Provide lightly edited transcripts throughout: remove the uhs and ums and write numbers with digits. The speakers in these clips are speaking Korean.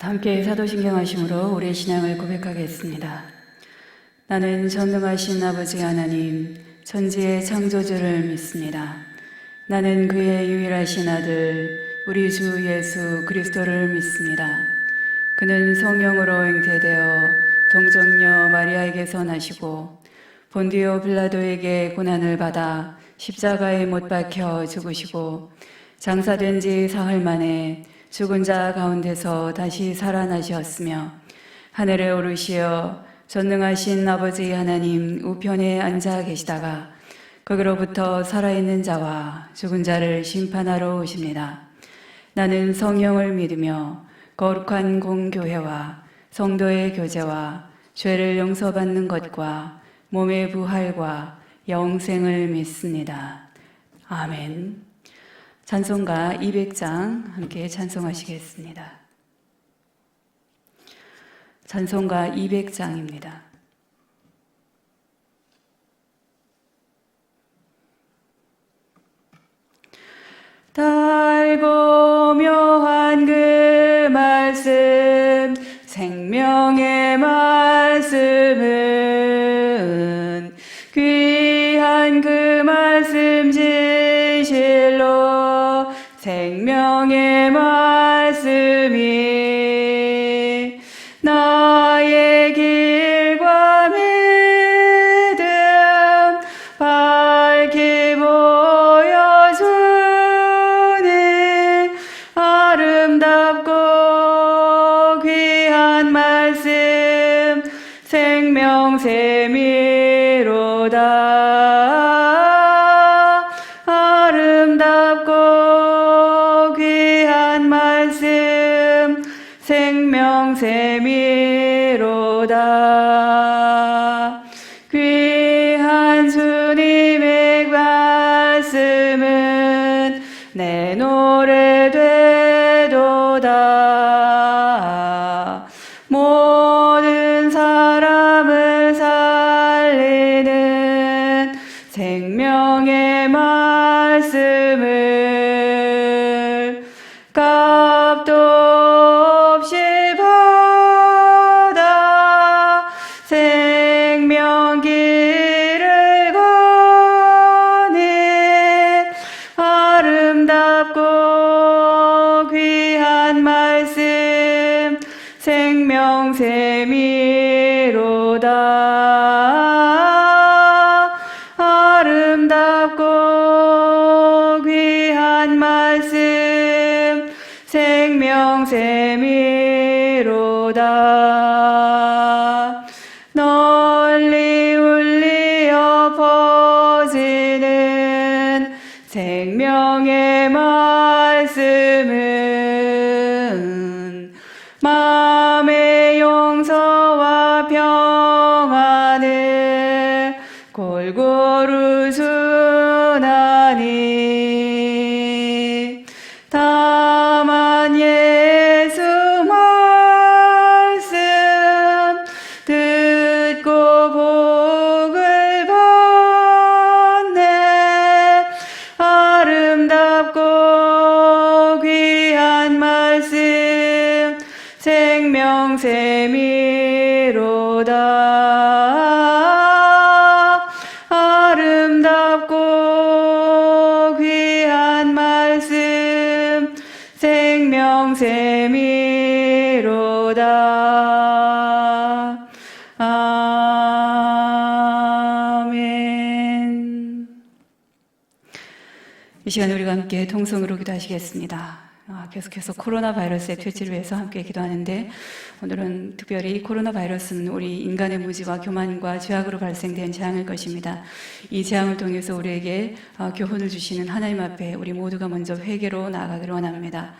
함께 사도신경하심으로 우리의 신앙을 고백하겠습니다. 나는 전능하신 아버지 하나님, 천지의 창조주를 믿습니다. 나는 그의 유일하신 아들, 우리 주 예수 그리스도를 믿습니다. 그는 성령으로 잉태되어 동정녀 마리아에게서 나시고 본디오 빌라도에게 고난을 받아 십자가에 못 박혀 죽으시고 장사된 지 사흘 만에 죽은 자 가운데서 다시 살아나셨으며 하늘에 오르시어 전능하신 아버지 하나님 우편에 앉아 계시다가 거기로부터 살아있는 자와 죽은 자를 심판하러 오십니다. 나는 성령을 믿으며 거룩한 공교회와 성도의 교제와 죄를 용서받는 것과 몸의 부활과 영생을 믿습니다. 아멘. 찬송가 200장 함께 찬송하시겠습니다. 찬송가 200장입니다. 달고 묘한 그 말씀, 생명의 말씀은 귀한 그 말씀 진실로 생명의 말씀이 나의 길과 믿음 밝히 보여주니 아름답고 귀한 말씀 생명샘이로다. 생명샘이로다. 귀한 주님의 말씀은 내 노래 되도다. 모든 사람을 살리는 생명의 말씀을 값도 생명길을 거니 아름답고 귀한 말씀 생명샘이로다. 아름답고 귀한 말씀 생명샘이로다. 널리 울리어 퍼지는 생명의 말씀은 마음의 용서와 평안을 골고루 주나니 다만 예수 말씀 듣고 복을 받네. 아름답고 귀한 말씀 생명샘이로다. 아름답고 귀한 말씀 생명샘이로다. 아멘. 이 시간 우리가 함께 통성으로 기도하시겠습니다. 계속해서 코로나 바이러스의 퇴치를 위해서 함께 기도하는데 오늘은 특별히 코로나 바이러스는 우리 인간의 무지와 교만과 죄악으로 발생된 재앙일 것입니다. 이 재앙을 통해서 우리에게 교훈을 주시는 하나님 앞에 우리 모두가 먼저 회개로 나아가기를 원합니다.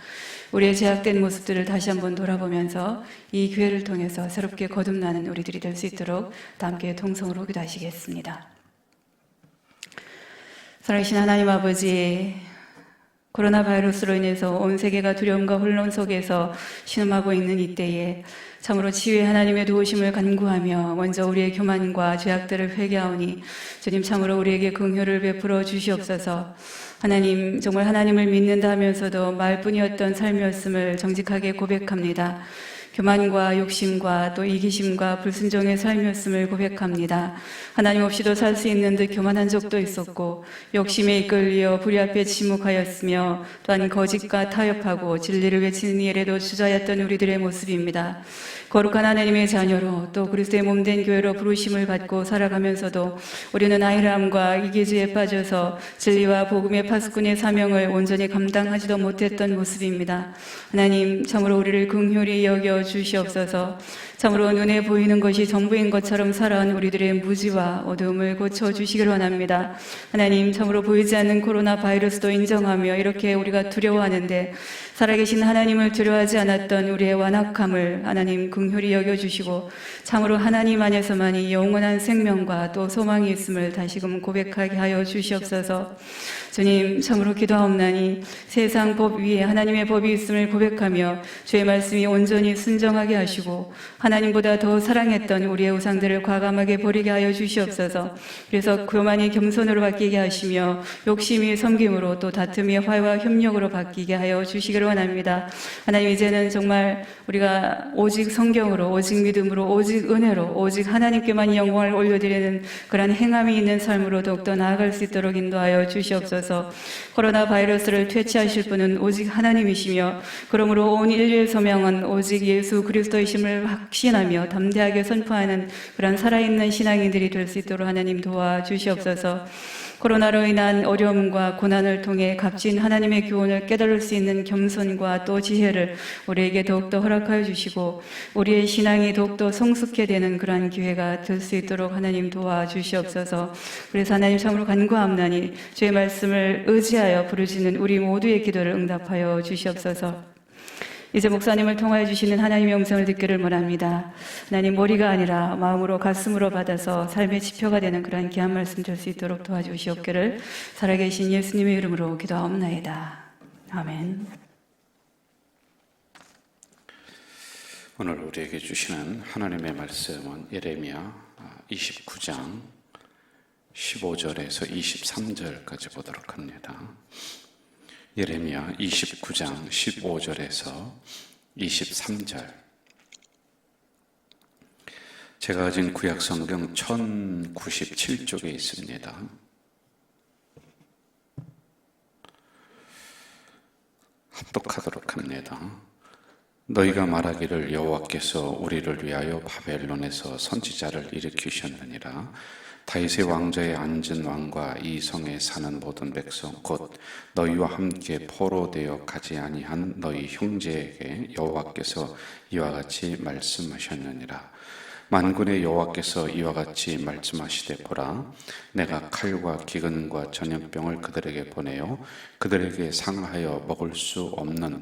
우리의 죄악된 모습들을 다시 한번 돌아보면서 이 기회를 통해서 새롭게 거듭나는 우리들이 될 수 있도록 다 함께 통성으로 기도하시겠습니다. 살아계신 하나님 아버지, 코로나 바이러스로 인해서 온 세계가 두려움과 혼란 속에서 신음하고 있는 이때에 참으로 치유의 하나님의 도우심을 간구하며 먼저 우리의 교만과 죄악들을 회개하오니 주님 참으로 우리에게 긍휼을 베풀어 주시옵소서. 하나님, 정말 하나님을 믿는다 하면서도 말뿐이었던 삶이었음을 정직하게 고백합니다. 교만과 욕심과 또 이기심과 불순종의 삶이었음을 고백합니다. 하나님 없이도 살 수 있는 듯 교만한 적도 있었고 욕심에 이끌려 불의 앞에 침묵하였으며 또한 거짓과 타협하고 진리를 외치는 일에도 주저하였던 우리들의 모습입니다. 거룩한 하나님의 자녀로 또 그리스도의 몸된 교회로 부르심을 받고 살아가면서도 우리는 아이람과 이기주의에 빠져서 진리와 복음의 파수꾼의 사명을 온전히 감당하지도 못했던 모습입니다. 하나님, 참으로 우리를 긍휼히 여겨 주시옵소서. 참으로 눈에 보이는 것이 전부인 것처럼 살아온 우리들의 무지와 어두움을 고쳐주시길 원합니다. 하나님, 참으로 보이지 않는 코로나 바이러스도 인정하며 이렇게 우리가 두려워하는데 살아계신 하나님을 두려워하지 않았던 우리의 완악함을 하나님 긍휼히 여겨주시고 참으로 하나님 안에서만이 영원한 생명과 또 소망이 있음을 다시금 고백하게 하여 주시옵소서. 주님, 참으로 기도하옵나니 세상 법 위에 하나님의 법이 있음을 고백하며 주의 말씀이 온전히 순정하게 하시고 하나님보다 더 사랑했던 우리의 우상들을 과감하게 버리게 하여 주시옵소서. 그래서 교만이 겸손으로 바뀌게 하시며 욕심이 섬김으로 또 다툼이 화해와 협력으로 바뀌게 하여 주시기를 원합니다. 하나님, 이제는 정말 우리가 오직 성경으로, 오직 믿음으로, 오직 은혜로, 오직 하나님께만 영광을 올려드리는 그러한 행함이 있는 삶으로 더욱더 나아갈 수 있도록 인도하여 주시옵소서. 코로나 바이러스를 퇴치하실 분은 오직 하나님이시며 그러므로 온 인류의 소명은 오직 예수 그리스도이심을 확신하며 담대하게 선포하는 그런 살아있는 신앙인들이 될 수 있도록 하나님 도와주시옵소서. 코로나로 인한 어려움과 고난을 통해 값진 하나님의 교훈을 깨달을 수 있는 겸손과 또 지혜를 우리에게 더욱더 허락하여 주시고 우리의 신앙이 더욱더 성숙해 되는 그러한 기회가 될 수 있도록 하나님 도와주시옵소서. 그래서 하나님 참으로 간구하옵나니 주의 말씀을 의지하여 부르짖는 우리 모두의 기도를 응답하여 주시옵소서. 이제 목사님을 통하여 주시는 하나님의 음성을 듣기를 원합니다. 하나님, 머리가 아니라 마음으로 가슴으로 받아서 삶의 지표가 되는 그러한 귀한 말씀 될 수 있도록 도와주시옵기를 살아계신 예수님의 이름으로 기도하옵나이다. 아멘. 오늘 우리에게 주시는 하나님의 말씀은 예레미야 29장 15절에서 23절까지 보도록 합니다. 예레미야 29장 15절에서 23절. 제가 가진 구약 성경 1097쪽에 있습니다. 합독하도록 합니다. 너희가 말하기를 여호와께서 우리를 위하여 바벨론에서 선지자를 일으키셨느니라. 다윗의 왕좌에 앉은 왕과 이 성에 사는 모든 백성 곧 너희와 함께 포로되어 가지 아니한 너희 형제에게 여호와께서 이와 같이 말씀하셨느니라. 만군의 여호와께서 이와 같이 말씀하시되 보라, 내가 칼과 기근과 전염병을 그들에게 보내어 그들에게 상하여 먹을 수 없는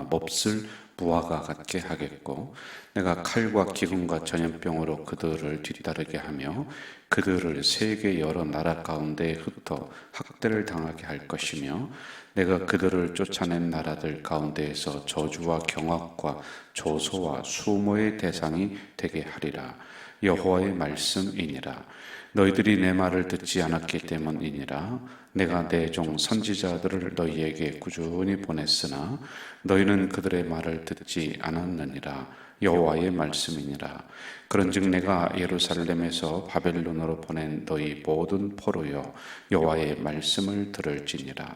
몹쓸 무화과 같게 하겠고, 내가 칼과 기근과 전염병으로 그들을 뒤따르게 하며 그들을 세계 여러 나라 가운데 흩어 학대를 당하게 할 것이며, 내가 그들을 쫓아낸 나라들 가운데에서 저주와 경악과 조소와 수모의 대상이 되게 하리라. 여호와의 말씀이니라. 너희들이 내 말을 듣지 않았기 때문이니라. 내가 내 종 선지자들을 너희에게 꾸준히 보냈으나 너희는 그들의 말을 듣지 않았느니라. 여호와의 말씀이니라. 그런즉 내가 예루살렘에서 바벨론으로 보낸 너희 모든 포로여, 여호와의 말씀을 들을지니라.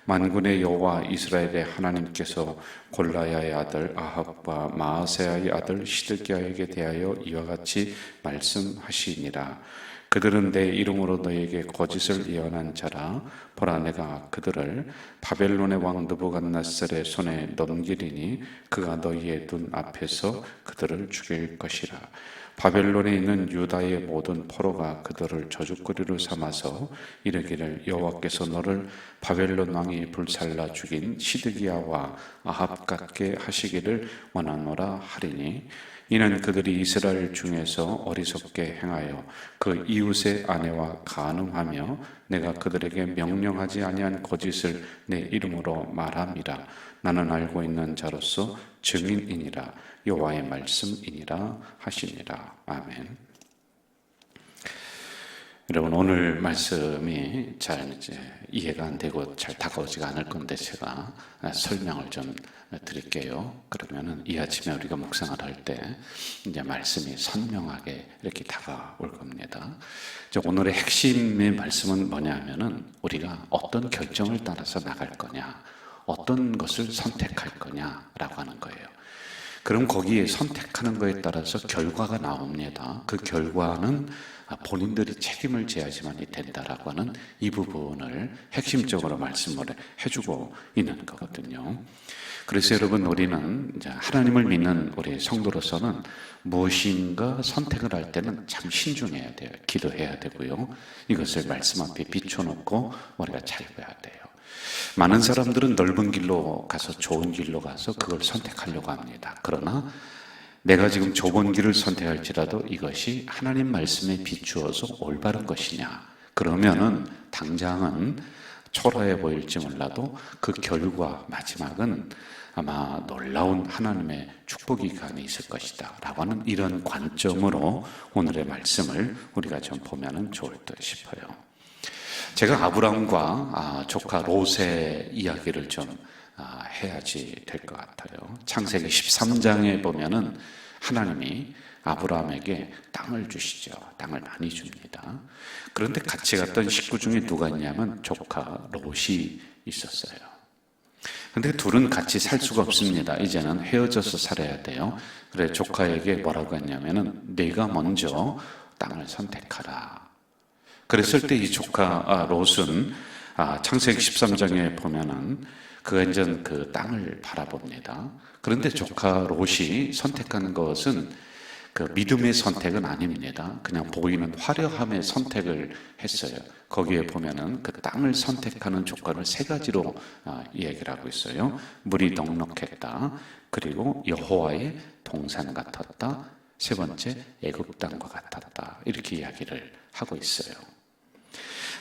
만군의 여호와 이스라엘의 하나님께서 골라야의 아들 아합과 마아세야의 아들 시드기야에게 대하여 이와 같이 말씀하시니라. 그들은 내 이름으로 너에게 거짓을 예언한 자라. 보라, 내가 그들을 바벨론의 왕 느부갓네살의 손에 넘기리니 그가 너희의 눈 앞에서 그들을 죽일 것이라. 바벨론에 있는 유다의 모든 포로가 그들을 저주거리로 삼아서 이르기를 여호와께서 너를 바벨론 왕이 불살라 죽인 시드기야와 아합 같게 하시기를 원하노라 하리니, 이는 그들이 이스라엘 중에서 어리석게 행하여 그 이웃의 아내와 간음하며 내가 그들에게 명령하지 아니한 거짓을 내 이름으로 말함이라. 나는 알고 있는 자로서 증인이니라. 여호와의 말씀이니라 하시니라. 아멘. 여러분, 오늘 말씀이 잘 이제 이해가 안 되고 잘 다가오지가 않을 건데 제가 설명을 좀 드릴게요. 그러면은 이 아침에 우리가 묵상을 할 때 이제 말씀이 선명하게 이렇게 다가올 겁니다. 이제 오늘의 핵심의 말씀은 뭐냐면은 우리가 어떤 결정을 따라서 나갈 거냐, 어떤 것을 선택할 거냐라고 하는 거예요. 그럼 거기에 선택하는 것에 따라서 결과가 나옵니다. 그 결과는 본인들이 책임을 져야지만이 된다라고 하는 이 부분을 핵심적으로 말씀을 해주고 있는 거거든요. 그래서 여러분, 우리는 이제 하나님을 믿는 우리 성도로서는 무엇인가 선택을 할 때는 참 신중해야 돼요. 기도해야 되고요. 이것을 말씀 앞에 비춰놓고 우리가 잘 봐야 돼요. 많은 사람들은 넓은 길로 가서 좋은 길로 가서 그걸 선택하려고 합니다. 그러나 내가 지금 좁은 길을 선택할지라도 이것이 하나님 말씀에 비추어서 올바른 것이냐, 그러면은 당장은 초라해 보일지 몰라도 그 결과 마지막은 아마 놀라운 하나님의 축복이 간에 있을 것이다 라고 하는 이런 관점으로 오늘의 말씀을 우리가 좀 보면 좋을 듯 싶어요. 제가 아브라함과 조카 롯의 이야기를 좀 해야지 될 것 같아요. 창세기 13장에 보면은 하나님이 아브라함에게 땅을 주시죠. 땅을 많이 줍니다. 그런데 같이 갔던 식구 중에 누가 있냐면 조카 롯이 있었어요. 근데 둘은 같이 살 수가 없습니다. 이제는 헤어져서 살아야 돼요. 그래 조카에게 뭐라고 했냐면은 네가 먼저 땅을 선택하라. 그랬을 때 이 조카 롯은 창세기 13장에 보면은 그가 이제 그 땅을 바라봅니다. 그런데 조카 롯이 선택한 것은 그 믿음의 선택은 아닙니다. 그냥 보이는 화려함의 선택을 했어요. 거기에 보면은 그 땅을 선택하는 조건을 세 가지로 이야기를 하고 있어요. 물이 넉넉했다. 그리고 여호와의 동산 같았다. 세 번째, 애굽 땅과 같았다. 이렇게 이야기를 하고 있어요.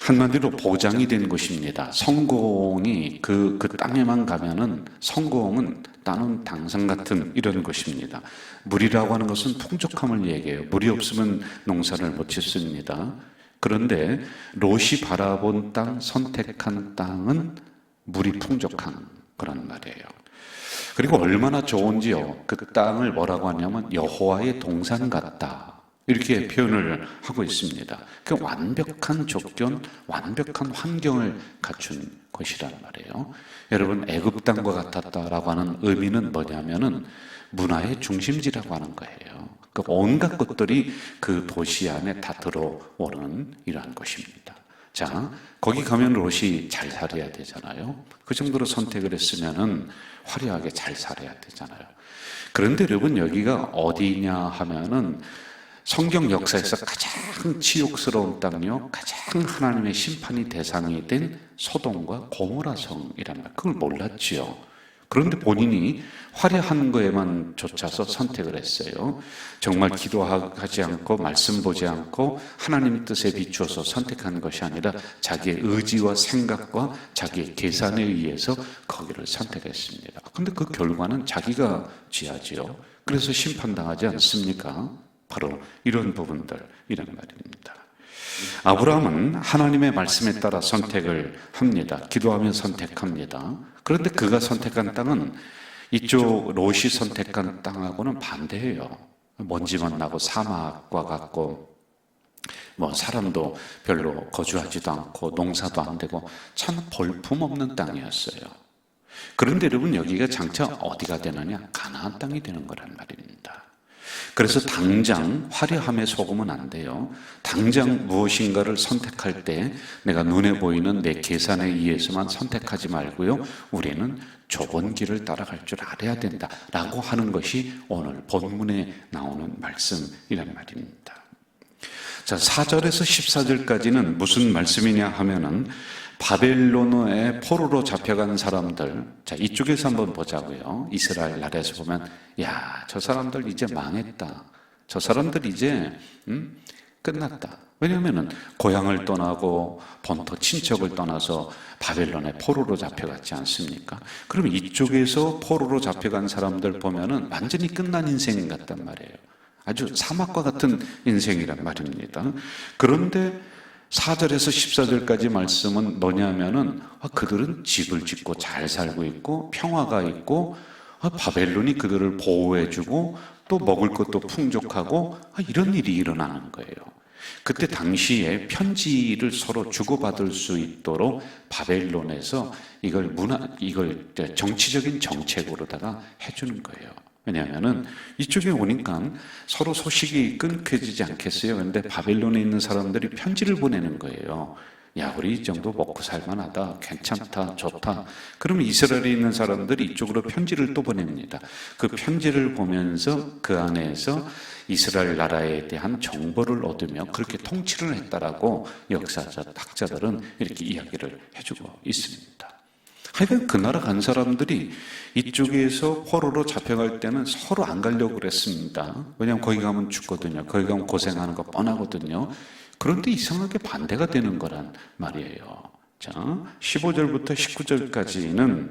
한마디로 보장이 된 것입니다. 성공이 그 땅에만 가면은 성공은 따놓은 당상 같은 이런 것입니다. 물이라고 하는 것은 풍족함을 얘기해요. 물이 없으면 농사를 못 짓습니다. 그런데 롯이 바라본 땅, 선택한 땅은 물이 풍족한 그런 말이에요. 그리고 얼마나 좋은지요. 그 땅을 뭐라고 하냐면 여호와의 동산 같다. 이렇게 표현을 하고 있습니다. 그 완벽한 조건, 완벽한 환경을 갖춘 것이란 말이에요. 여러분, 애굽 땅과 같았다라고 하는 의미는 뭐냐면은 문화의 중심지라고 하는 거예요. 그 온갖 것들이 그 도시 안에 다 들어오는 이러한 것입니다. 자, 거기 가면 롯이 잘 살아야 되잖아요. 그 정도로 선택을 했으면은 화려하게 잘 살아야 되잖아요. 그런데 여러분, 여기가 어디냐 하면은 성경 역사에서 가장 치욕스러운 땅이요, 가장 하나님의 심판이 대상이 된 소돔과 고모라 성이란 말, 그걸 몰랐지요. 그런데 본인이 화려한 거에만 쫓아서 선택을 했어요. 정말 기도하지 않고 말씀 보지 않고 하나님의 뜻에 비추어서 선택한 것이 아니라 자기의 의지와 생각과 자기의 계산에 의해서 거기를 선택했습니다. 그런데 그 결과는 자기가 지하지요. 그래서 심판당하지 않습니까? 바로 이런 부분들, 이런 말입니다. 아브라함은 하나님의 말씀에 따라 선택을 합니다. 기도하며 선택합니다. 그런데 그가 선택한 땅은 이쪽 롯이 선택한 땅하고는 반대예요. 먼지만 나고 사막과 같고 사람도 별로 거주하지도 않고 농사도 안 되고 참 볼품없는 땅이었어요. 그런데 여러분, 여기가 장차 어디가 되느냐? 가나안 땅이 되는 거란 말입니다. 그래서 당장 화려함에 속으면 안 돼요. 당장 무엇인가를 선택할 때 내가 눈에 보이는 내 계산에 의해서만 선택하지 말고요, 우리는 좁은 길을 따라갈 줄 알아야 된다라고 하는 것이 오늘 본문에 나오는 말씀이란 말입니다. 자, 4절에서 14절까지는 무슨 말씀이냐 하면은 바벨론의 포로로 잡혀간 사람들, 자, 이쪽에서 한번 보자고요. 이스라엘 나라에서 보면, 야, 저 사람들 이제 망했다. 저 사람들 이제 끝났다. 왜냐하면 고향을 떠나고 본토 친척을 떠나서 바벨론에 포로로 잡혀갔지 않습니까? 그럼 이쪽에서 포로로 잡혀간 사람들 보면은 완전히 끝난 인생 같단 말이에요. 아주 사막과 같은 인생이란 말입니다. 그런데 4절에서 14절까지 말씀은 뭐냐면은 그들은 집을 짓고 잘 살고 있고 평화가 있고 바벨론이 그들을 보호해주고 또 먹을 것도 풍족하고 이런 일이 일어나는 거예요. 그때 당시에 편지를 서로 주고받을 수 있도록 바벨론에서 이걸 정치적인 정책으로다가 해주는 거예요. 왜냐하면은 이쪽에 오니까 서로 소식이 끊겨지지 않겠어요. 그런데 바벨론에 있는 사람들이 편지를 보내는 거예요. 야, 우리 이 정도 먹고 살만하다, 괜찮다, 좋다. 그러면 이스라엘에 있는 사람들이 이쪽으로 편지를 또 보냅니다. 그 편지를 보면서 그 안에서 이스라엘 나라에 대한 정보를 얻으며 그렇게 통치를 했다라고 역사적 학자들은 이렇게 이야기를 해주고 있습니다. 하여간 그 나라 간 사람들이 이쪽에서 포로로 잡혀갈 때는 서로 안 가려고 그랬습니다. 왜냐하면 거기 가면 죽거든요. 거기 가면 고생하는 거 뻔하거든요. 그런데 이상하게 반대가 되는 거란 말이에요. 자, 15절부터 19절까지는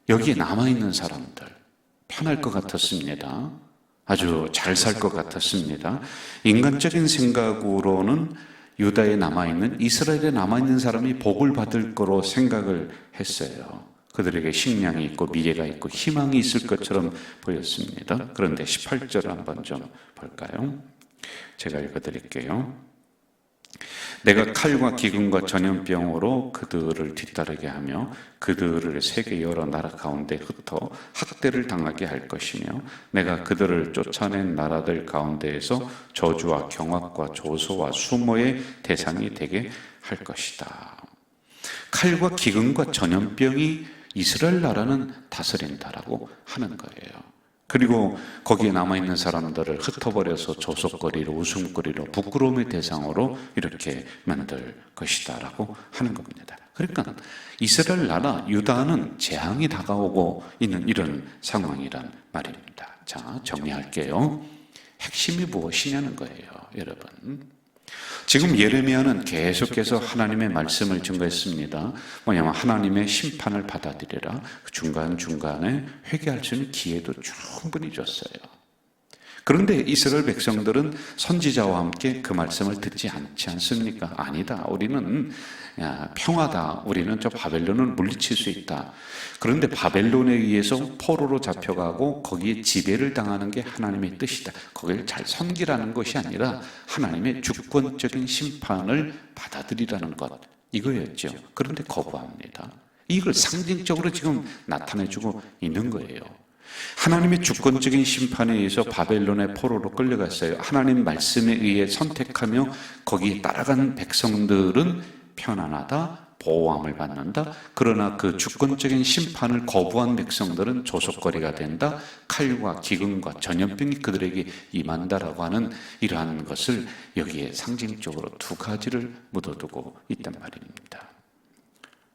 여기에 남아있는 사람들, 편할 것 같았습니다. 아주 잘 살 것 같았습니다. 인간적인 생각으로는 유다에 남아있는, 이스라엘에 남아있는 사람이 복을 받을 거로 생각을 했어요. 그들에게 식량이 있고 미래가 있고 희망이 있을 것처럼 보였습니다. 그런데 18절 한번 좀 볼까요? 제가 읽어드릴게요. 내가 칼과 기근과 전염병으로 그들을 뒤따르게 하며 그들을 세계 여러 나라 가운데 흩어 학대를 당하게 할 것이며 내가 그들을 쫓아낸 나라들 가운데에서 저주와 경악과 조소와 수모의 대상이 되게 할 것이다. 칼과 기근과 전염병이 이스라엘 나라는 다스린다라고 하는 거예요. 그리고 거기에 남아있는 사람들을 흩어버려서 조속거리로 웃음거리로 부끄러움의 대상으로 이렇게 만들 것이다 라고 하는 겁니다. 그러니까 이스라엘 나라 유다는 재앙이 다가오고 있는 이런 상황이란 말입니다. 자, 정리할게요. 핵심이 무엇이냐는 거예요, 여러분. 지금 예레미야는 계속해서 하나님의 말씀을 증거했습니다. 뭐냐면 하나님의 심판을 받아들이라. 중간중간에 회개할 수 있는 기회도 충분히 줬어요. 그런데 이스라엘 백성들은 선지자와 함께 그 말씀을 듣지 않지 않습니까? 아니다. 우리는 평화다. 우리는 저 바벨론을 물리칠 수 있다. 그런데 바벨론에 의해서 포로로 잡혀가고 거기에 지배를 당하는 게 하나님의 뜻이다. 거기를 잘 섬기라는 것이 아니라 하나님의 주권적인 심판을 받아들이라는 것. 이거였죠. 그런데 거부합니다. 이걸 상징적으로 지금 나타내주고 있는 거예요. 하나님의 주권적인 심판에 의해서 바벨론의 포로로 끌려갔어요. 하나님 말씀에 의해 선택하며 거기에 따라간 백성들은 편안하다, 보호함을 받는다. 그러나 그 주권적인 심판을 거부한 백성들은 조속거리가 된다. 칼과 기근과 전염병이 그들에게 임한다라고 하는 이러한 것을 여기에 상징적으로 두 가지를 묻어두고 있단 말입니다.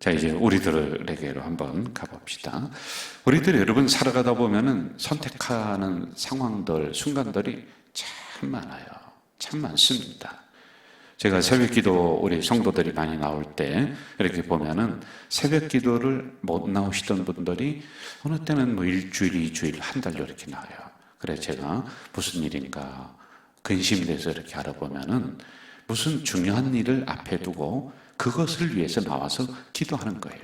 자, 이제 우리들에게로 한번 가봅시다. 우리들 여러분 살아가다 보면은 선택하는 상황들, 순간들이 참 많아요. 참 많습니다. 제가 새벽 기도 우리 성도들이 많이 나올 때 이렇게 보면은 새벽 기도를 못 나오시던 분들이 어느 때는 뭐 일주일, 이주일, 한 달로 이렇게 나와요. 그래 제가 무슨 일인가 근심돼서 이렇게 알아보면은 무슨 중요한 일을 앞에 두고 그것을 위해서 나와서 기도하는 거예요.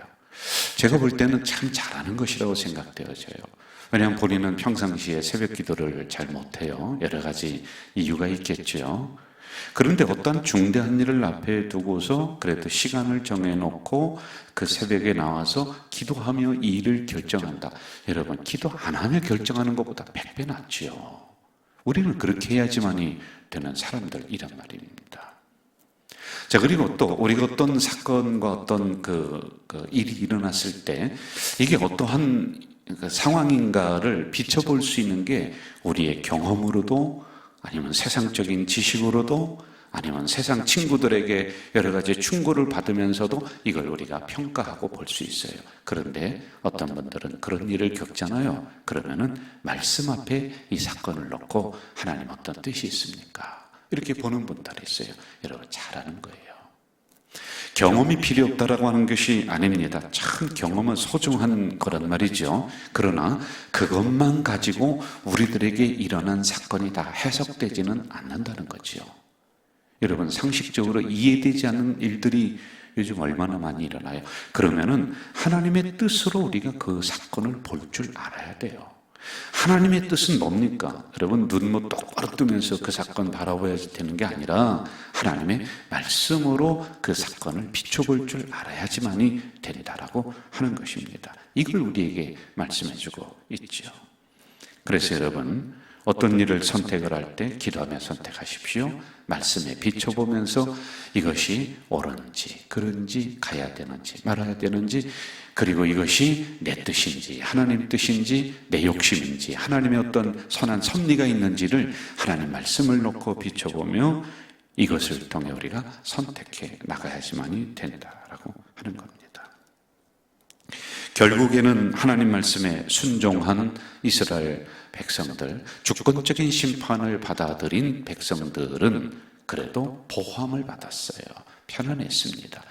제가 볼 때는 참 잘하는 것이라고 생각되어져요. 왜냐하면 본인은 평상시에 새벽 기도를 잘 못해요. 여러 가지 이유가 있겠죠. 그런데 어떤 중대한 일을 앞에 두고서 그래도 시간을 정해놓고 그 새벽에 나와서 기도하며 이 일을 결정한다. 여러분, 기도 안 하며 결정하는 것보다 100배 낫지요. 우리는 그렇게 해야지만이 되는 사람들이란 말입니다. 자, 그리고 또 우리가 어떤 사건과 어떤 일이 일어났을 때 이게 어떠한 상황인가를 비춰볼 수 있는 게 우리의 경험으로도 아니면 세상적인 지식으로도 아니면 세상 친구들에게 여러 가지 충고를 받으면서도 이걸 우리가 평가하고 볼 수 있어요. 그런데 어떤 분들은 그런 일을 겪잖아요. 그러면은 말씀 앞에 이 사건을 놓고 하나님 어떤 뜻이 있습니까? 이렇게 보는 분들이 있어요. 여러분 잘하는 거예요. 경험이 필요 없다라고 하는 것이 아닙니다. 참 경험은 소중한 거란 말이죠. 그러나 그것만 가지고 우리들에게 일어난 사건이 다 해석되지는 않는다는 거죠. 여러분 상식적으로 이해되지 않는 일들이 요즘 얼마나 많이 일어나요. 그러면은 하나님의 뜻으로 우리가 그 사건을 볼 줄 알아야 돼요. 하나님의 뜻은 뭡니까? 여러분 눈 똑바로 뜨면서 그 사건 바라봐야 되는 게 아니라 하나님의 말씀으로 그 사건을 비춰볼 줄 알아야지만이 된다라고 하는 것입니다. 이걸 우리에게 말씀해주고 있죠. 그래서 여러분 어떤 일을 선택을 할 때 기도하며 선택하십시오. 말씀에 비춰보면서 이것이 옳은지 그런지 가야 되는지 말아야 되는지, 그리고 이것이 내 뜻인지 하나님 뜻인지 내 욕심인지 하나님의 어떤 선한 섭리가 있는지를 하나님 말씀을 놓고 비춰보며 이것을 통해 우리가 선택해 나가야지만이 된다라고 하는 겁니다. 결국에는 하나님 말씀에 순종한 이스라엘 백성들, 주권적인 심판을 받아들인 백성들은 그래도 보호함을 받았어요. 편안했습니다.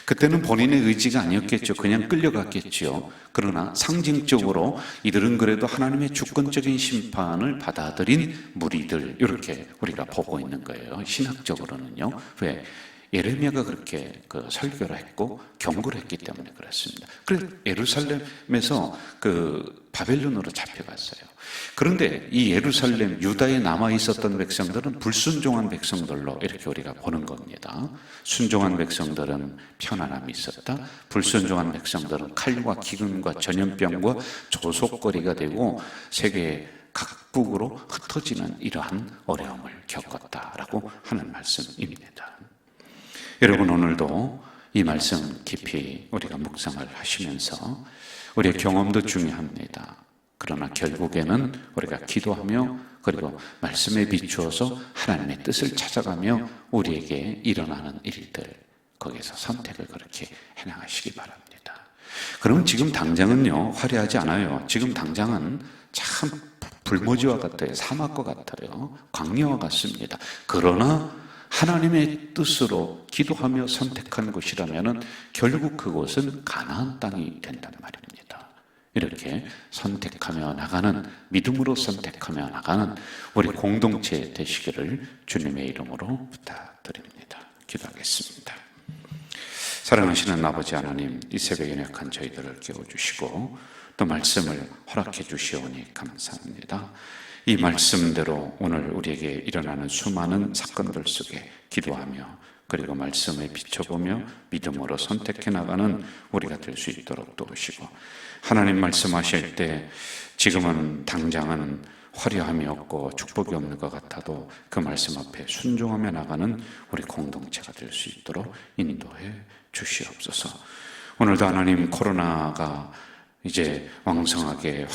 그때는 본인의 의지가 아니었겠죠. 그냥 끌려갔겠죠. 그러나 상징적으로 이들은 그래도 하나님의 주권적인 심판을 받아들인 무리들, 이렇게 우리가 보고 있는 거예요. 신학적으로는요. 왜? 예레미야가 그렇게 설교를 했고 경고를 했기 때문에 그렇습니다. 그래서 예루살렘에서 바벨론으로 잡혀갔어요. 그런데 이 예루살렘, 유다에 남아 있었던 백성들은 불순종한 백성들로 이렇게 우리가 보는 겁니다. 순종한 백성들은 편안함이 있었다. 불순종한 백성들은 칼과 기근과 전염병과 조속거리가 되고 세계 각국으로 흩어지는 이러한 어려움을 겪었다라고 하는 말씀입니다. 여러분 오늘도 이 말씀 깊이 우리가 묵상을 하시면서 우리의 경험도 중요합니다. 그러나 결국에는 우리가 기도하며 그리고 말씀에 비추어서 하나님의 뜻을 찾아가며 우리에게 일어나는 일들, 거기에서 선택을 그렇게 해나가시기 바랍니다. 그럼 지금 당장은요 화려하지 않아요. 지금 당장은 참 불모지와 같아요. 사막과 같아요. 광야와 같습니다. 그러나 하나님의 뜻으로 기도하며 선택한 곳이라면 결국 그곳은 가나안 땅이 된다는 말입니다. 이렇게 선택하며 나가는, 믿음으로 선택하며 나가는 우리 공동체 되시기를 주님의 이름으로 부탁드립니다. 기도하겠습니다. 사랑하시는 아버지 하나님, 이 새벽에 약한 저희들을 깨워주시고 또 말씀을 허락해 주시오니 감사합니다. 이 말씀대로 오늘 우리에게 일어나는 수많은 사건들 속에 기도하며 그리고 말씀에 비춰보며 믿음으로 선택해 나가는 우리가 될 수 있도록 도우시고, 하나님 말씀하실 때 지금은 당장은 화려함이 없고 축복이 없는 것 같아도 그 말씀 앞에 순종하며 나가는 우리 공동체가 될 수 있도록 인도해 주시옵소서. 오늘도 하나님 코로나가 이제 왕성하게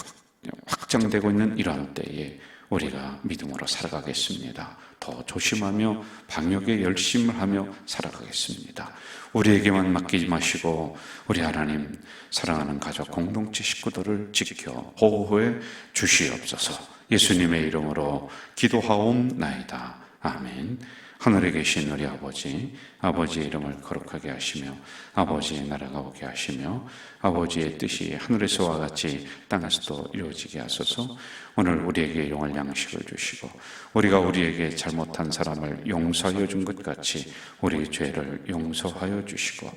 확장되고 있는 이러한 때에 우리가 믿음으로 살아가겠습니다. 더 조심하며 방역에 열심을 하며 살아가겠습니다. 우리에게만 맡기지 마시고 우리 하나님 사랑하는 가족 공동체 식구들을 지켜 보호해 주시옵소서. 예수님의 이름으로 기도하옵나이다. 아멘. 하늘에 계신 우리 아버지, 아버지의 이름을 거룩하게 하시며 아버지의 나라가 오게 하시며 아버지의 뜻이 하늘에서와 같이 땅에서도 이루어지게 하소서. 오늘 우리에게 용할 양식을 주시고 우리가 우리에게 잘못한 사람을 용서하여 준 것 같이 우리 죄를 용서하여 주시고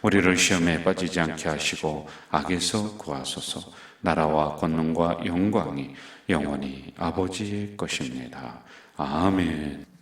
우리를 시험에 빠지지 않게 하시고 악에서 구하소서. 나라와 권능과 영광이 영원히 아버지의 것입니다. 아멘.